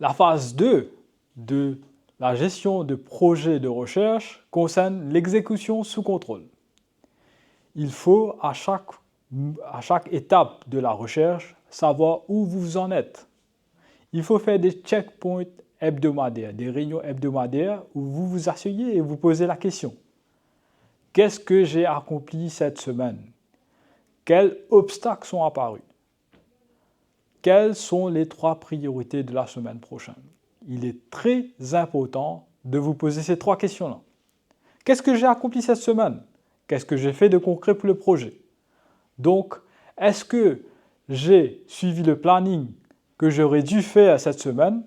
La phase 2 de la gestion de projet de recherche concerne l'exécution sous contrôle. Il faut à chaque étape de la recherche savoir où vous en êtes. Il faut faire des checkpoints hebdomadaires, des réunions hebdomadaires où vous vous asseyez et vous posez la question. Qu'est-ce que j'ai accompli cette semaine? Quels obstacles sont apparus? Quelles sont les 3 priorités de la semaine prochaine? Il est très important de vous poser ces 3 questions-là. Qu'est-ce que j'ai accompli cette semaine? Qu'est-ce que j'ai fait de concret pour le projet? Donc, est-ce que j'ai suivi le planning que j'aurais dû faire cette semaine?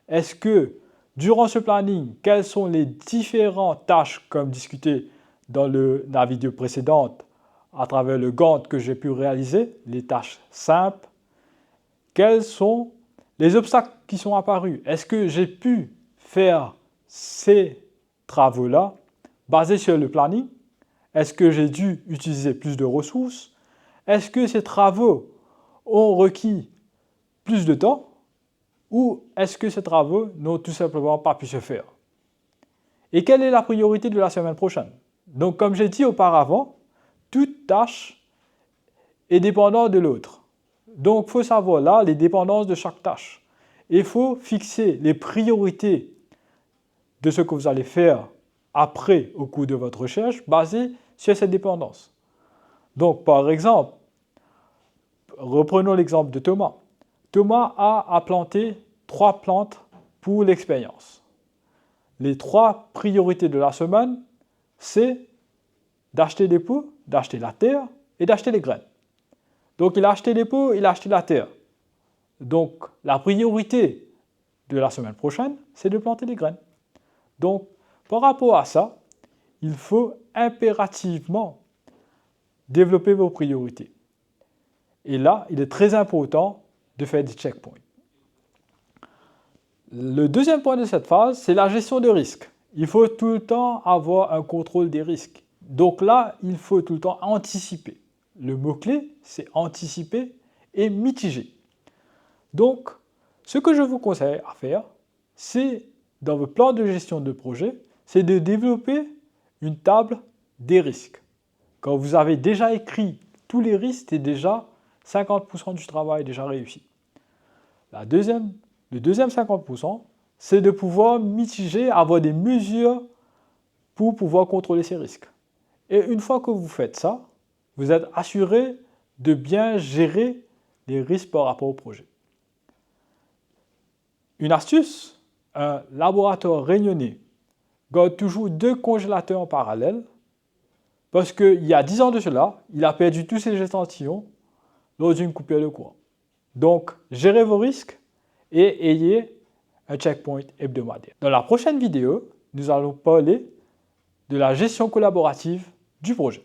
Est-ce que, durant ce planning, quelles sont les différentes tâches, comme discuté dans la vidéo précédente, à travers le Gantt que j'ai pu réaliser, les tâches simples? Quels sont les obstacles qui sont apparus? Est-ce que j'ai pu faire ces travaux-là basés sur le planning? Est-ce que j'ai dû utiliser plus de ressources? Est-ce que ces travaux ont requis plus de temps? Ou est-ce que ces travaux n'ont tout simplement pas pu se faire? Et quelle est la priorité de la semaine prochaine? Donc, comme j'ai dit auparavant, toute tâche est dépendante de l'autre. Donc, il faut savoir là les dépendances de chaque tâche. Il faut fixer les priorités de ce que vous allez faire après au cours de votre recherche basées sur cette dépendance. Donc, par exemple, reprenons l'exemple de Thomas. Thomas a à planter 3 plantes pour l'expérience. Les 3 priorités de la semaine, c'est d'acheter des pots, d'acheter la terre et d'acheter les graines. Donc, il a acheté les pots, il a acheté la terre. Donc, la priorité de la semaine prochaine, c'est de planter des graines. Donc, par rapport à ça, il faut impérativement développer vos priorités. Et là, il est très important de faire des checkpoints. Le deuxième point de cette phase, c'est la gestion de risques. Il faut tout le temps avoir un contrôle des risques. Donc là, il faut tout le temps anticiper. Le mot-clé, c'est anticiper et mitiger. Donc, ce que je vous conseille à faire, c'est dans votre plan de gestion de projet, c'est de développer une table des risques. Quand vous avez déjà écrit tous les risques, c'est déjà 50% du travail déjà réussi. Le deuxième 50%, c'est de pouvoir mitiger, avoir des mesures pour pouvoir contrôler ces risques. Et une fois que vous faites ça, vous êtes assuré de bien gérer les risques par rapport au projet. Une astuce, un laboratoire réunionnais garde toujours 2 congélateurs en parallèle parce qu'il y a 10 ans de cela, il a perdu tous ses échantillons lors d'une coupure de courant. Donc, gérez vos risques et ayez un checkpoint hebdomadaire. Dans la prochaine vidéo, nous allons parler de la gestion collaborative du projet.